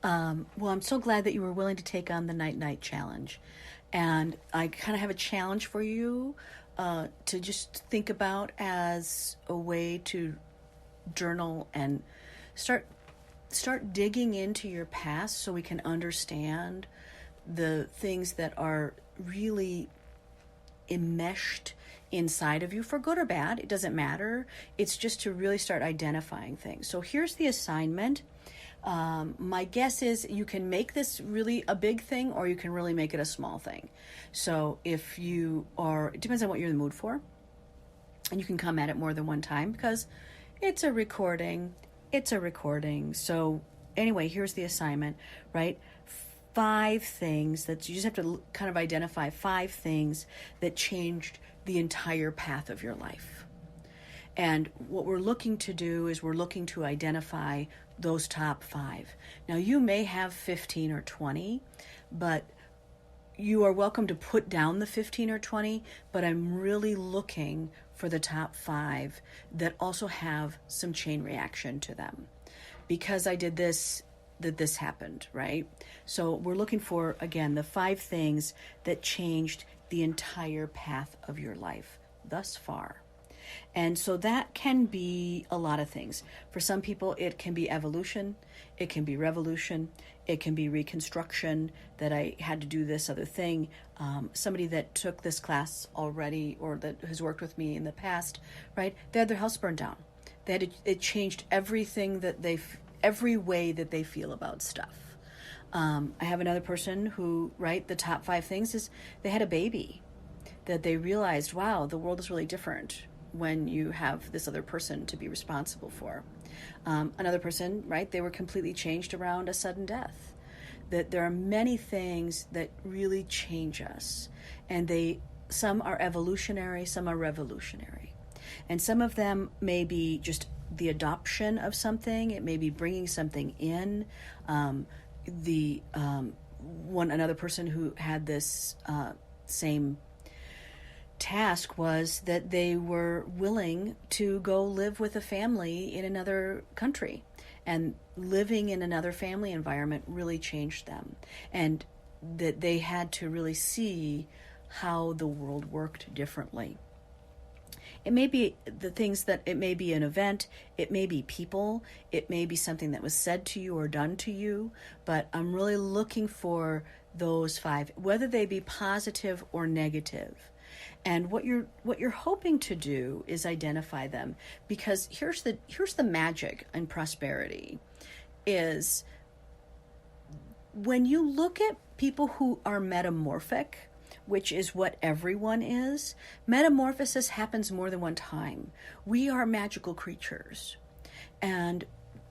Well, I'm so glad that you were willing to take on the night challenge. And I kind of have a challenge for you to just think about as a way to journal and start digging into your past so we can understand the things that are really enmeshed inside of you, for good or bad. It doesn't matter. It's just to really start identifying things. So here's the assignment. My guess is you can make this really a big thing, or you can really make it a small thing. So if you are, it depends on what you're in the mood for, and you can come at it more than one time because it's a recording. It's a recording. So anyway, here's the assignment, right? 5 things that you just have to kind of identify 5 things that changed the entire path of your life. And what we're looking to do is we're looking to identify those top 5. Now, you may have 15 or 20, but you are welcome to put down the 15 or 20, but I'm really looking for the top 5 that also have some chain reaction to them. Because I did this, that this happened, right? So we're looking for, again, the 5 things that changed the entire path of your life thus far. And so that can be a lot of things. For some people, it can be evolution, it can be revolution, it can be reconstruction, that I had to do this other thing. Somebody that took this class already or that has worked with me in the past, right? They had their house burned down. It changed everything that every way that they feel about stuff. I have another person who, right, the top 5 things is they had a baby, that they realized, wow, the world is really different when you have this other person to be responsible for. Another person, right, they were completely changed around a sudden death. That there are many things that really change us, and some are evolutionary, some are revolutionary. And some of them may be just the adoption of something, it may be bringing something in. Another person who had this same task was that they were willing to go live with a family in another country, and living in another family environment really changed them, and that they had to really see how the world worked differently. It may be the things that it may be an event, it may be people, it may be something that was said to you or done to you, but I'm really looking for those 5, whether they be positive or negative. And what you're hoping to do is identify them, because here's the magic in prosperity is when you look at people who are metamorphic, which is what everyone is. Metamorphosis happens more than one time. We are magical creatures, and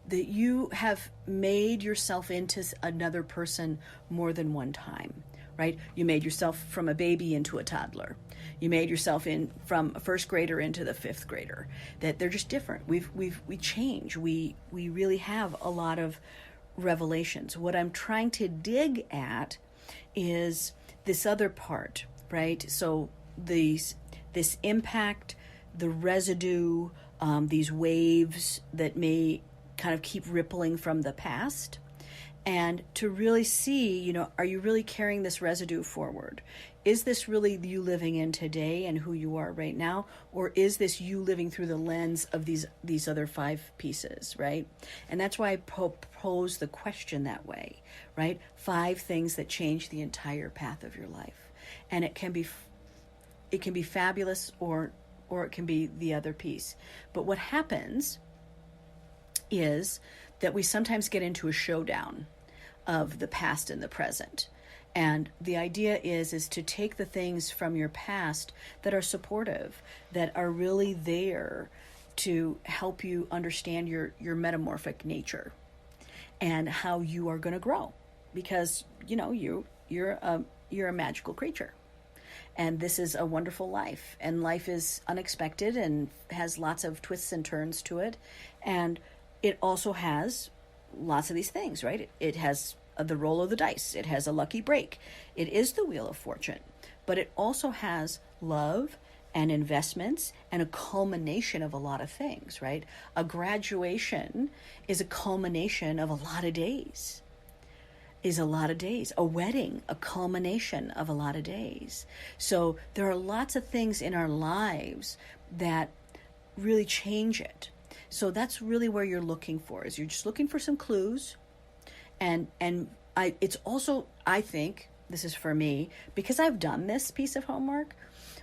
that you have made yourself into another person more than one time, right? You made yourself from a baby into a toddler. You made yourself from a 1st grader into the 5th grader. That they're just different. We change. We really have a lot of revelations. What I'm trying to dig at is this other part, right? So this impact, the residue, these waves that may kind of keep rippling from the past, and to really see, are you really carrying this residue forward? Is this really you living in today and who you are right now? Or is this you living through the lens of these other 5 pieces, right? And that's why I pose the question that way, right? 5 things that change the entire path of your life. And it can be fabulous, or it can be the other piece. But what happens is that we sometimes get into a showdown of the past and the present. And the idea is to take the things from your past that are supportive, that are really there to help you understand your metamorphic nature and how you are going to grow, because you're a magical creature, and this is a wonderful life, and life is unexpected and has lots of twists and turns to it, and it also has lots of these things, right? It has the roll of the dice. It has a lucky break. It is the Wheel of Fortune, but it also has love and investments and a culmination of a lot of things, right? A graduation is a culmination of a lot of days. is a lot of days. A wedding, a culmination of a lot of days. So there are lots of things in our lives that really change it. So that's really where you're looking for, is you're just looking for some clues. It's also, I think, this is for me, because I've done this piece of homework,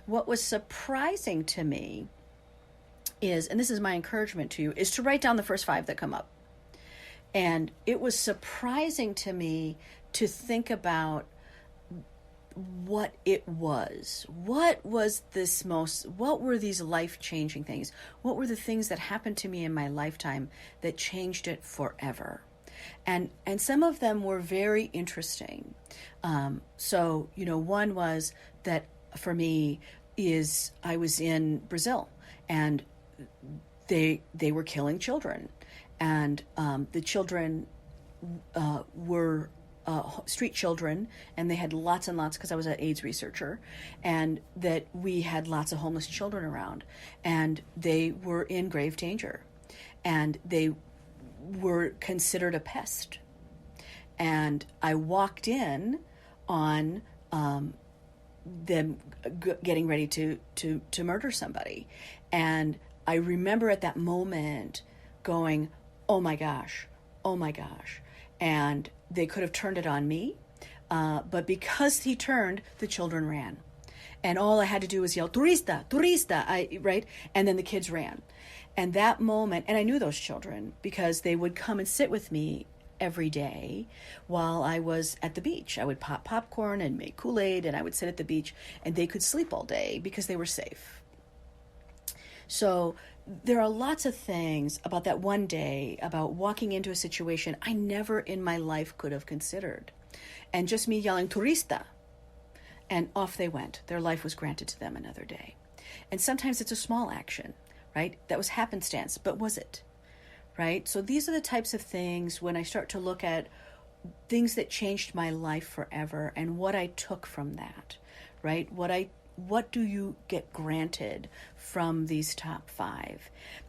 what was surprising to me is, and this is my encouragement to you, is to write down the first 5 that come up. And it was surprising to me to think about what it was. What was what were these life-changing things? What were the things that happened to me in my lifetime that changed it forever? And some of them were very interesting. So, one was that for me is I was in Brazil, and they were killing children. And the children were street children, and they had lots and lots, because I was an AIDS researcher, and that we had lots of homeless children around, and they were in grave danger, and they were considered a pest. And I walked in on them getting ready to murder somebody, and I remember at that moment going, oh my gosh, and they could have turned it on me, but because he turned, the children ran, and all I had to do was yell, "Turista, turista!" Right, and then the kids ran, and that moment, and I knew those children because they would come and sit with me every day while I was at the beach. I would pop popcorn and make Kool-Aid, and I would sit at the beach, and they could sleep all day because they were safe. So there are lots of things about that one day, about walking into a situation I never in my life could have considered. And just me yelling, "Turista!" And off they went. Their life was granted to them another day. And sometimes it's a small action, right? That was happenstance, but was it? Right? So these are the types of things when I start to look at things that changed my life forever and what I took from that, right? What do you get granted from these top 5?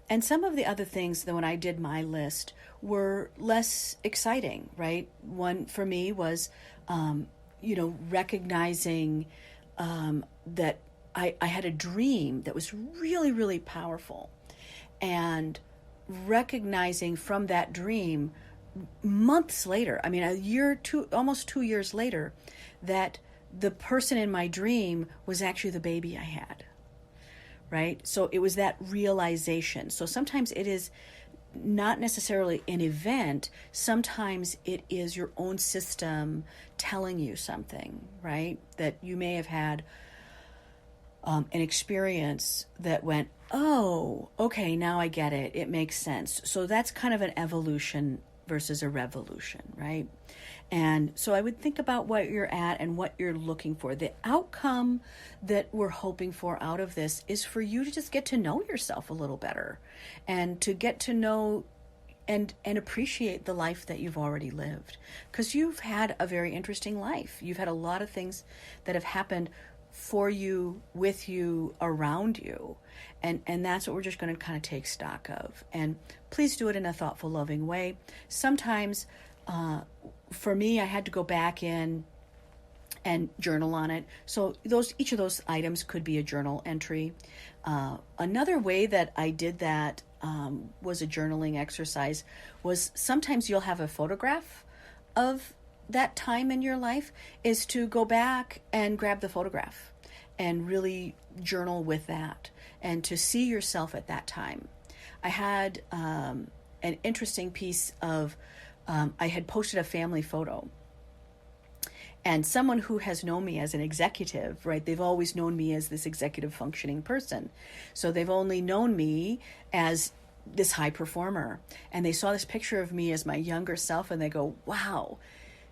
And some of the other things that when I did my list were less exciting, right? One for me was, recognizing that I had a dream that was really, really powerful, and recognizing from that dream months later, almost 2 years later, that the person in my dream was actually the baby I had, right? So it was that realization. So sometimes it is not necessarily an event. Sometimes it is your own system telling you something, right? That you may have had an experience that went, oh, okay, now I get it. It makes sense. So that's kind of an evolution versus a revolution, right? And so I would think about what you're at and what you're looking for. The outcome that we're hoping for out of this is for you to just get to know yourself a little better, and to get to know and appreciate the life that you've already lived. Because you've had a very interesting life. You've had a lot of things that have happened for you, with you, around you. And that's what we're just going to kind of take stock of. And please do it in a thoughtful, loving way. Sometimes, for me, I had to go back in and journal on it. So each of those items could be a journal entry. Another way that I did that was a journaling exercise. Was sometimes you'll have a photograph of that time in your life, is to go back and grab the photograph and really journal with that, and to see yourself at that time. I had an interesting piece of, I had posted a family photo, and someone who has known me as an executive, right? They've always known me as this executive functioning person. So they've only known me as this high performer. And they saw this picture of me as my younger self, and they go, wow,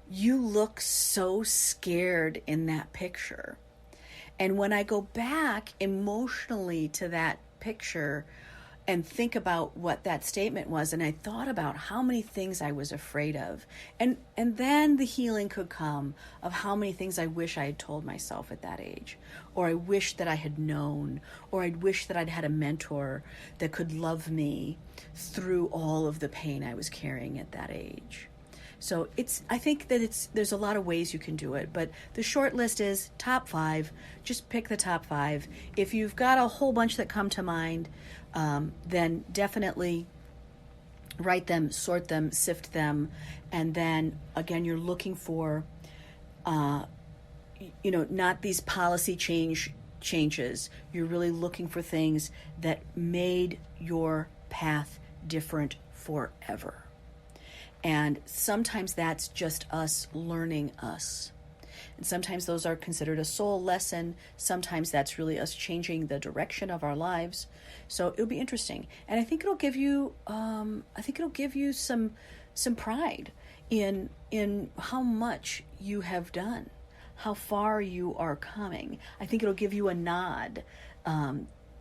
you look so scared in that picture. And when I go back emotionally to that picture and think about what that statement was, and I thought about how many things I was afraid of, and then the healing could come of how many things I wish I had told myself at that age, or I wish that I had known, or I'd wish that I'd had a mentor that could love me through all of the pain I was carrying at that age. So I think that there's a lot of ways you can do it, but the short list is top 5. Just pick the top 5. If you've got a whole bunch that come to mind, then definitely write them, sort them, sift them, and then again, you're looking for, not these policy changes. You're really looking for things that made your path different forever. And sometimes that's just us learning us. And sometimes those are considered a soul lesson. Sometimes that's really us changing the direction of our lives. So it'll be interesting. And I think it'll give you some pride in how much you have done, how far you are coming. I think it'll give you a nod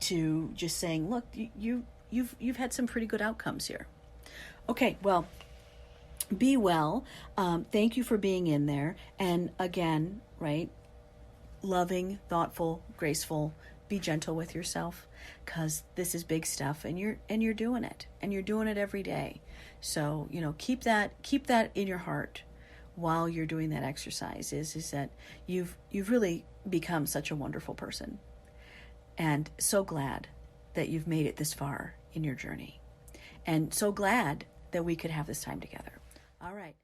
to just saying, look, you've had some pretty good outcomes here. Okay, well, be well. Thank you for being in there. And again, right, loving, thoughtful, graceful. Be gentle with yourself, because this is big stuff, and you're doing it, and you're doing it every day. So keep that in your heart while you're doing that exercise. Is that you've really become such a wonderful person, and so glad that you've made it this far in your journey, and so glad that we could have this time together. All right.